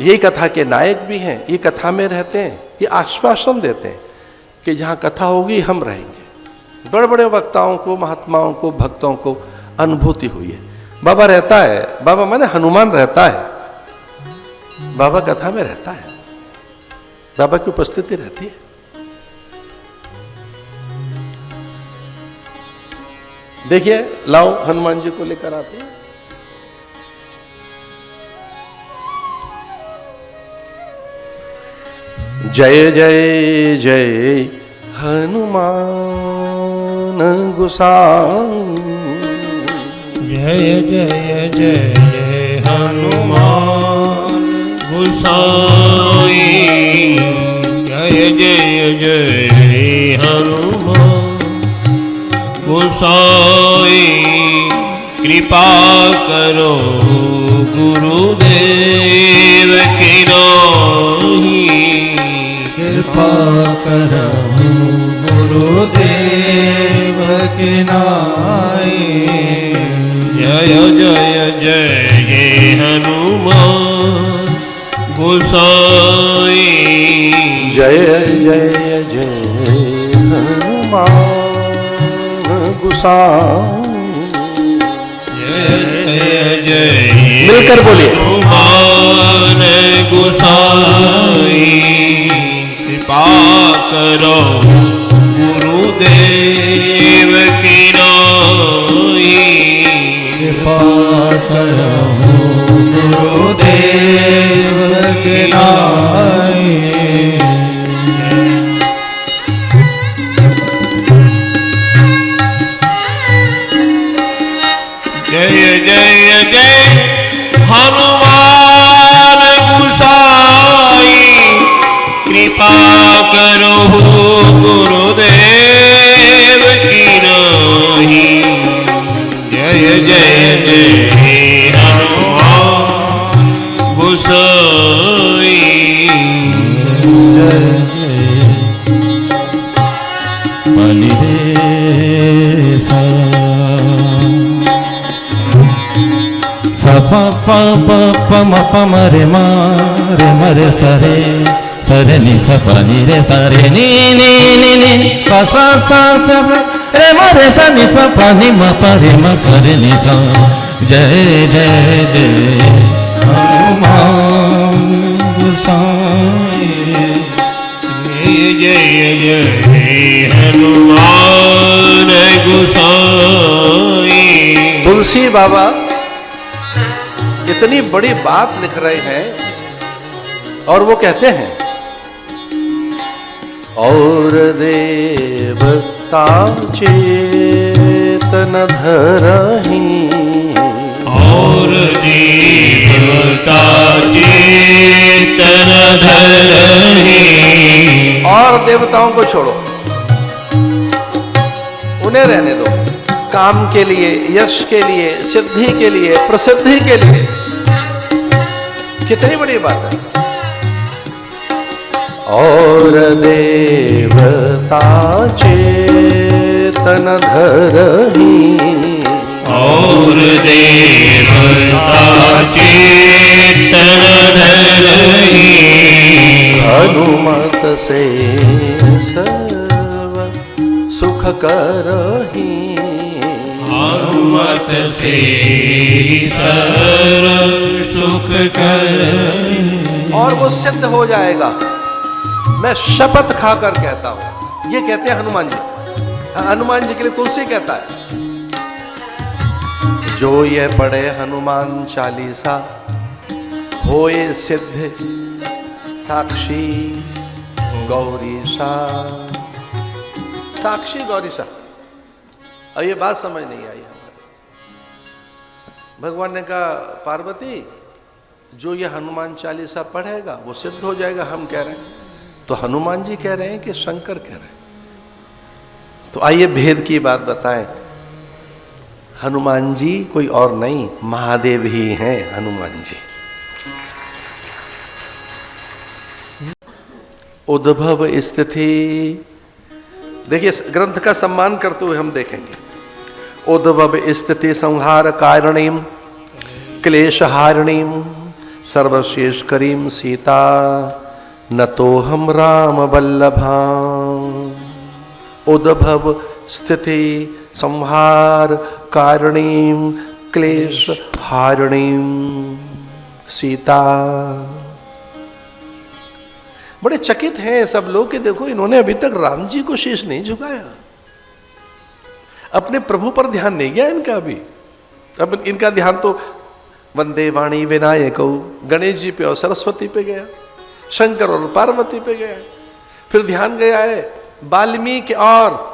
ये कथा के नायक भी हैं, ये कथा में रहते हैं, ये आश्वासन देते हैं कि जहाँ कथा होगी हम रहेंगे। बड़े बड़े वक्ताओं को, महात्माओं को, भक्तों को अनुभूति हुई है। बाबा रहता है, बाबा माने हनुमान रहता है, बाबा कथा में रहता है, बाबा की उपस्थिति रहती है। देखिए, लाओ हनुमान जी को लेकर आते हैं। जय जय जय हनुमान गोसाई, जय जय जय हनुमान गोसाई, जय जय जय हनुमान गोसाई। कृपा करो गुरुदेव की नाई, कृपा करो गुरुदेव की नाई। जय जय जय हनुमान गोसाई, जय जय जय हनुमान गोसाई। जय जय जय मिलकर बोलिए, हनुमान गोसाई। कृपा करो गुरुदेव की नाई, कृपा करो गुरुदेव की नाई। जय जय जय हनुमान गोसाई। कृपा करो गुरुदेव की नाई। जय जय जय हनुमान गोसाई, जय जय। पनि रे सा प प प प म प म रे म रे म रे स रे स रे नि स प नि रे स रे नि नि नि नि प स स स रे म रे स नि स प नि म प रे म स रे नि स। जय जय जय हनुमान गोसाई, जय जय जय हनुमान गोसाई। तुलसी बाबा इतनी बड़ी बात लिख रहे हैं और वो कहते हैं, और देवता चेतन धरहि, और देवता चेतन धरहि। और देवताओं को छोड़ो, उन्हें रहने दो। काम के लिए, यश के लिए, सिद्धि के लिए, प्रसिद्धि के लिए, कितनी बड़ी बात है। और देवता चेतन धरहि, और देवता चेतन धरहि। हनुमत से सर्व सुख करहि, हनुमत से सर्व सुख करहि। और वो सिद्ध हो जाएगा। मैं शपथ खाकर कहता हूं, ये कहते हैं हनुमान जी। हनुमान जी के लिए तुलसी कहता है, जो ये पढ़े हनुमान चालीसा होए सिद्ध साक्षी गौरीशा। साक्षी गौरीशा, और ये बात समझ नहीं आई हमारे। भगवान ने कहा, पार्वती जो ये हनुमान चालीसा पढ़ेगा वो सिद्ध हो जाएगा। हम कह रहे हैं, तो हनुमान जी कह रहे हैं कि शंकर कह रहे हैं? तो आइए भेद की बात बताएं। हनुमान जी कोई और नहीं, महादेव ही हैं हनुमान जी। उद्भव स्थिति, देखिए ग्रंथ का सम्मान करते हुए हम देखेंगे। उद्भव स्थिति संहार कारणीम क्लेश हारणीम सर्वशेष करीम सीता न तो हम राम वल्लभाम उद्भव स्थिति संहार कारणीम क्लेश हारणीम सीता। बड़े चकित हैं सब लोग कि देखो इन्होंने अभी तक राम जी को शीश नहीं झुकाया, अपने प्रभु पर ध्यान नहीं गया इनका अभी। अब इनका ध्यान तो वंदे वाणी विनायको गणेश जी पे और सरस्वती पे गया, शंकर और पार्वती पे गया, फिर ध्यान गया है वाल्मीकि और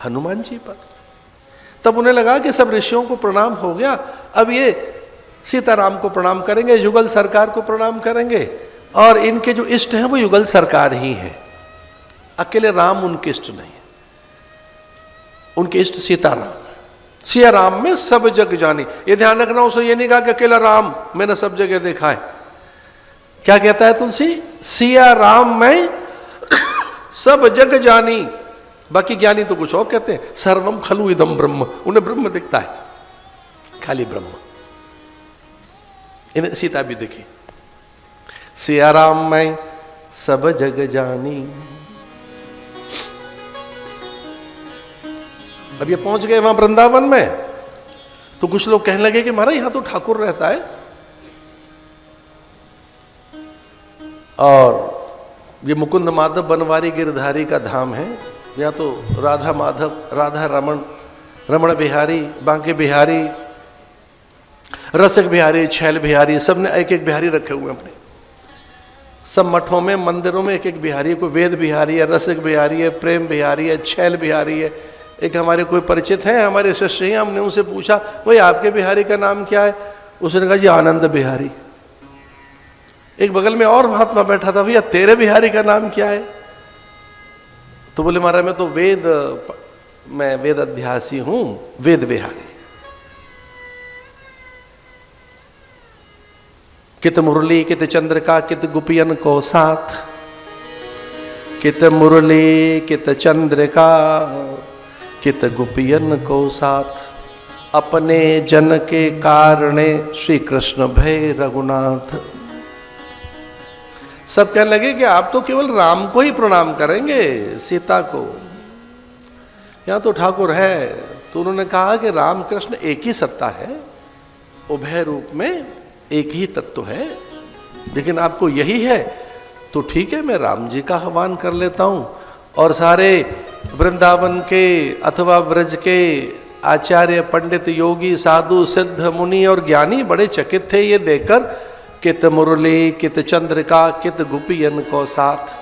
हनुमान जी पर। तब उन्हें लगा कि सब ऋषियों को प्रणाम हो गया, अब ये सीताराम को प्रणाम करेंगे, युगल सरकार को प्रणाम करेंगे, और इनके जो इष्ट हैं वो युगल सरकार ही है, अकेले राम उनके इष्ट नहीं है। उनके इष्ट सीताराम, सिया राम में सब जग जानी। ये ध्यान रखना, उसे ये नहीं कहा कि अकेला राम मैंने सब जगह देखा है। क्या कहता है तुलसी? सिया राम में सब जग जानी। बाकी ज्ञानी तो कुछ और कहते हैं, सर्वम खलु इदम ब्रह्म, उन्हें ब्रह्म दिखता है, खाली ब्रह्म। इन्हें सीता भी दिखी, सिया राम में सब जग जानी। अब ये पहुंच गए वहां वृंदावन में, तो कुछ लोग कहने लगे कि महाराज यहां तो ठाकुर रहता है, और ये मुकुंद माधव बनवारी गिरधारी का धाम है, या तो राधा माधव, राधा रमण, रमण बिहारी, बांके बिहारी, रसिक बिहारी, छैल बिहारी, सब ने एक एक बिहारी रखे हुए अपने। सब मठों में मंदिरों में एक एक बिहारी, कोई वेद बिहारी है, रसिक बिहारी है, प्रेम बिहारी है, छैल बिहारी है। एक हमारे कोई परिचित हैं, हमारे शिष्य हैं, हमने उनसे पूछा भाई आपके बिहारी का नाम क्या है? उसने कहा जी आनंद बिहारी। एक बगल में और महात्मा बैठा था, भैया तेरे बिहारी का नाम क्या है? तो बोले महाराज मैं वेद अध्यासी हूं, वेद बिहारी। कित मुरली कित चंद्रिका कित गुपियन को साथ, कित मुरली कित चंद्रिका कित गुपियन को साथ, अपने जन के कारणे श्री कृष्ण भय रघुनाथ। सब कहने लगे कि आप तो केवल राम को ही प्रणाम करेंगे, सीता को। यहां तो ठाकुर है। तो उन्होंने कहा कि राम कृष्ण एक ही सत्ता है, उभय रूप में एक ही तत्व है, लेकिन आपको यही है तो ठीक है, मैं राम जी का आह्वान कर लेता हूं। और सारे वृंदावन के अथवा ब्रज के आचार्य, पंडित, योगी, साधु, सिद्ध, मुनि और ज्ञानी बड़े चकित थे ये देखकर, कित मुरली कित चंद्रिका कित गुपियन को साथ,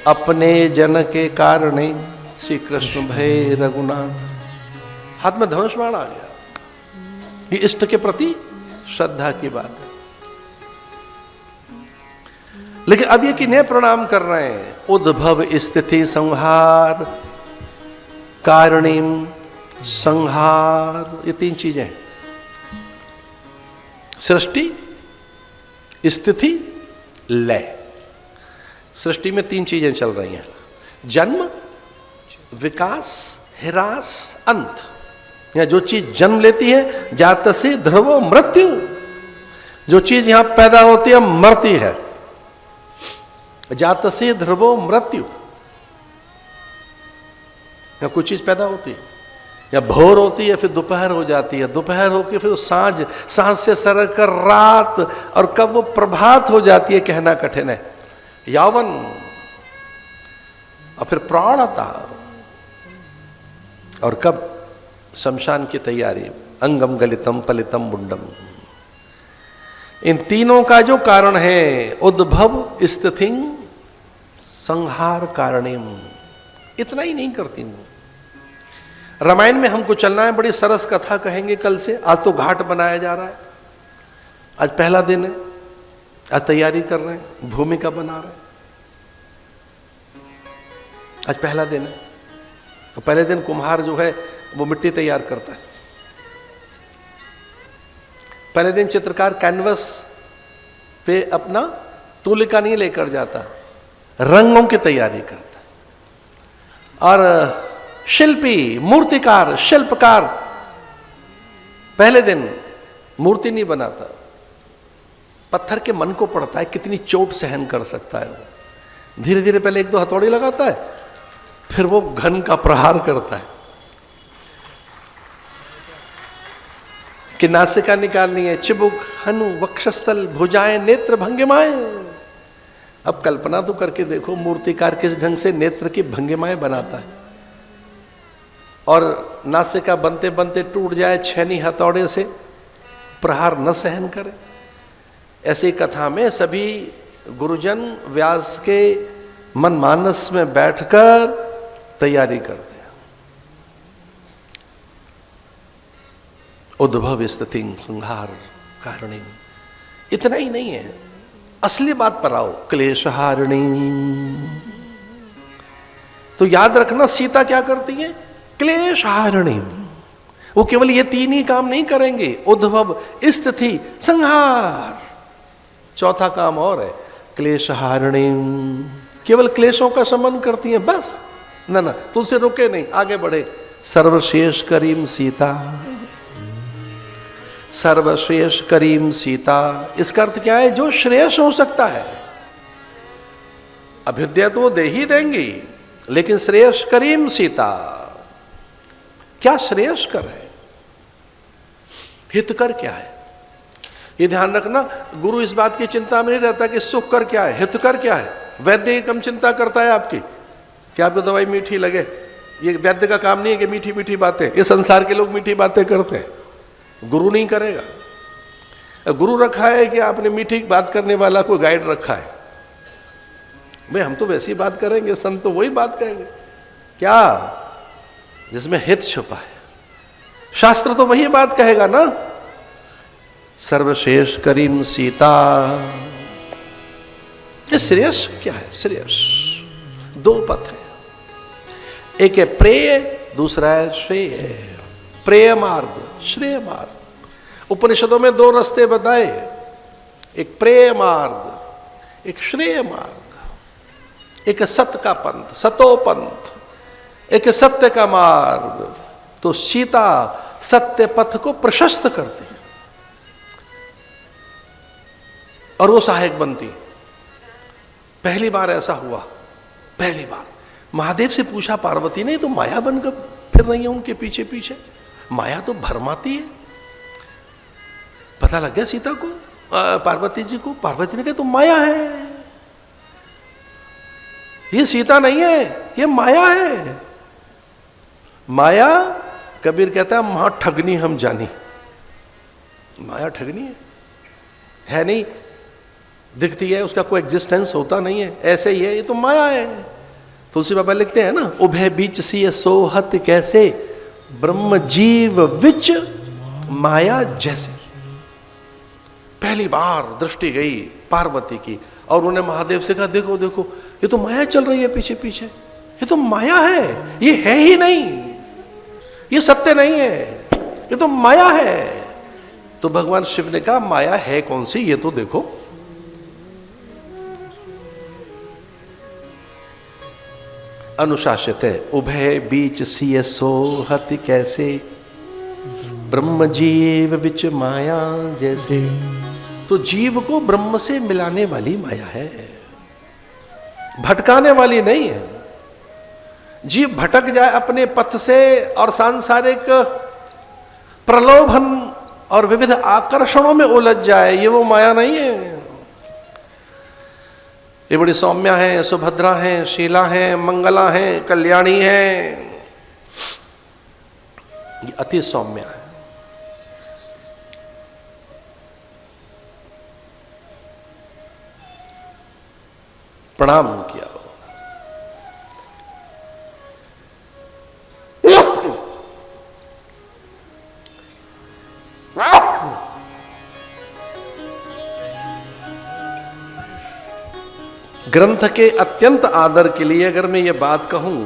अपने जन के कारणे श्री कृष्ण भय रघुनाथ। हाथ में धनुष बाण आ गया। ये इष्ट के प्रति श्रद्धा की बात है। लेकिन अब ये किन्हें प्रणाम कर रहे हैं? उद्भव स्थिति संहार कारणीम संहार, ये तीन चीजें, सृष्टि, स्थिति, लय। सृष्टि में तीन चीजें चल रही हैं, जन्म, विकास, ह्रास, अंत। या जो चीज जन्म लेती है, जात से ध्रुवो मृत्यु, जो चीज यहां पैदा होती है मरती है, जात से ध्रुवो मृत्यु। या कोई चीज पैदा होती है, या भोर होती है, फिर दोपहर हो जाती है, दोपहर होकर फिर सांझ, सांझ से सरक कर रात, और कब वो प्रभात हो जाती है कहना कठिन है। यावन, और फिर प्राणता, और कब शमशान की तैयारी, अंगम गलितम पलितम मुंडम। इन तीनों का जो कारण है, उद्भव स्थिति संहार कारणीम, इतना ही नहीं करती। रामायण में हमको चलना है, बड़ी सरस कथा कहेंगे कल से। आज तो घाट बनाया जा रहा है, आज पहला दिन है, आज तैयारी कर रहे हैं, भूमिका बना रहे हैं, आज पहला दिन है। तो पहले दिन कुम्हार जो है वो मिट्टी तैयार करता है, पहले दिन चित्रकार कैनवस पे अपना तूलिका नहीं लेकर जाता, रंगों की तैयारी करता है। और शिल्पी, मूर्तिकार, शिल्पकार पहले दिन मूर्ति नहीं बनाता, पत्थर के मन को पड़ता है कितनी चोट सहन कर सकता है वो। धीरे धीरे पहले 1-2 हथौड़ी लगाता है, फिर वो घन का प्रहार करता है कि नासिका निकालनी है, चिबुक, हनु, वक्षस्थल, भुजाएं, नेत्र, भंगिमाएं। अब कल्पना तो करके देखो मूर्तिकार किस ढंग से नेत्र की भंगिमाएं बनाता है, और नासिका बनते बनते टूट जाए, छेनी हथौड़े से प्रहार न सहन करे। ऐसी कथा में सभी गुरुजन व्यास के मन मानस में बैठकर तैयारी करते हैं। उद्भव स्थिति संहार कारिणी। इतना ही नहीं है, असली बात पर आओ, क्लेश हारिणी। तो याद रखना सीता क्या करती है, क्लेश हारिणी। वो केवल ये 3 ही काम नहीं करेंगे, उद्भव स्थिति संहार, चौथा काम और है, क्लेश हारिणी। केवल क्लेशों का शमन करती हैं बस, ना ना तुमसे रुके नहीं, आगे बढ़े। सर्वश्रेष्ठ करीम सीता, सर्वश्रेष्ठ करीम सीता, इसका अर्थ क्या है, जो श्रेयस हो सकता है। अभ्युदय तो वो दे ही देंगी, लेकिन श्रेयस करीम सीता, क्या श्रेयस्कर है, हितकर क्या है, ये ध्यान रखना। गुरु इस बात की चिंता में नहीं रहता कि सुखकर क्या है, हितकर क्या है। वैद्य की कम चिंता करता है आपकी कि आपको दवाई मीठी लगे, ये वैद्य का काम नहीं है कि मीठी मीठी बातें, ये संसार के लोग मीठी बातें करते हैं, गुरु नहीं करेगा। गुरु रखा है कि आपने मीठी बात करने वाला कोई गाइड रखा है, भाई हम तो वैसी बात करेंगे, संत तो वही बात कहेंगे क्या जिसमें हित छुपा है। शास्त्र तो वही बात कहेगा ना, सर्वश्रेष्ठ करीम सीता। ये श्रेयस क्या है, श्रेयस 2 पथ है, एक है प्रेय, दूसरा है श्रेय। प्रेय मार्ग, श्रेय मार्ग। उपनिषदों में 2 रास्ते बताए, एक प्रेय मार्ग, एक श्रेय मार्ग। एक सत्य का पंथ, सतोपंथ, एक सत्य का मार्ग। तो सीता सत्य पथ को प्रशस्त करती है और वो सहायक बनती है। पहली बार ऐसा हुआ, पहली बार महादेव से पूछा पार्वती ने, तो माया बनकर फिर रही है उनके पीछे पीछे, माया तो भरमाती है। पता लग गया सीता को, पार्वती जी को। पार्वती ने कहा तो माया है, ये सीता नहीं है, ये माया है। माया, कबीर कहता है महा ठगनी हम जानी। माया ठगनी है नहीं, दिखती है, उसका कोई एग्जिस्टेंस होता नहीं है, ऐसे ही है, ये तो माया है। तुलसी बाबा लिखते हैं ना, उभय बीच सी सोहत कैसे, ब्रह्म जीव विच माया जैसे। पहली बार दृष्टि गई पार्वती की और उन्हें महादेव से कहा, देखो देखो ये तो माया चल रही है पीछे पीछे, ये तो माया है, ये है ही नहीं, ये सत्य नहीं है, ये तो माया है। तो भगवान शिव ने कहा माया है कौन सी, ये तो देखो। अनुशासित है, उभय बीच सिय सोहत कैसे, ब्रह्म जीव विच माया जैसे। तो जीव को ब्रह्म से मिलाने वाली माया है, भटकाने वाली नहीं है। जीव भटक जाए अपने पथ से और सांसारिक प्रलोभन और विविध आकर्षणों में उलझ जाए, ये वो माया नहीं है। ये बड़ी सौम्या है, सुभद्रा है, शीला है, मंगला है, कल्याणी है, ये अति सौम्या है। प्रणाम किया। ग्रंथ के अत्यंत आदर के लिए अगर मैं ये बात कहूं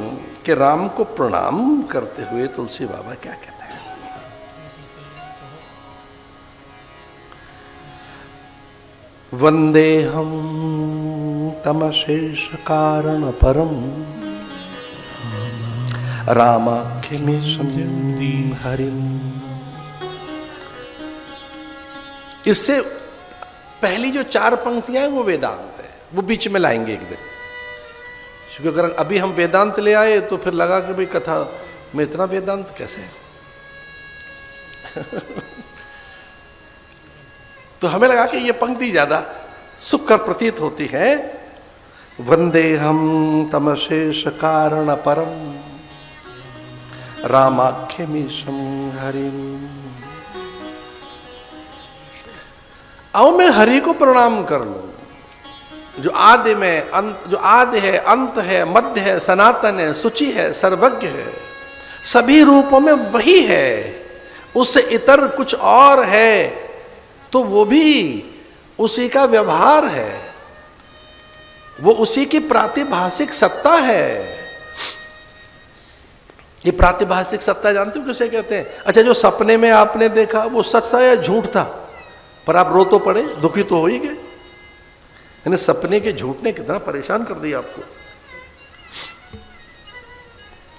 कि राम को प्रणाम करते हुए तुलसी बाबा क्या कहते हैं, वंदे हम तमशेष कारण परम रामाख्यमेशं हरिम। इससे पहली जो 4 पंक्तियां हैं वो वेदांत है, वो बीच में लाएंगे एक दिन। क्योंकि अगर अभी हम वेदांत ले आए तो फिर लगा कि भाई कथा में इतना वेदांत कैसे है। तो हमें लगा कि ये पंक्ति ज्यादा सुखकर प्रतीत होती है। वंदे हम तमशेष कारण परम रामाख्यमीशम हरिम। आओ मैं हरि को प्रणाम कर लूं, जो आदि में अंत, जो आदि है, अंत है, मध्य है, सनातन है, शुचि है, सर्वज्ञ है, सभी रूपों में वही है, उससे इतर कुछ और है तो वो भी उसी का व्यवहार है, वो उसी की प्रातिभाषिक सत्ता है। ये प्रातिभाषिक सत्ता जानते हो किसे कहते हैं? अच्छा, जो सपने में आपने देखा वो सच था या झूठ था, पर आप रो तो पड़े, दुखी तो हो ही गए। यानी सपने के झूठ ने कितना परेशान कर दिया आपको।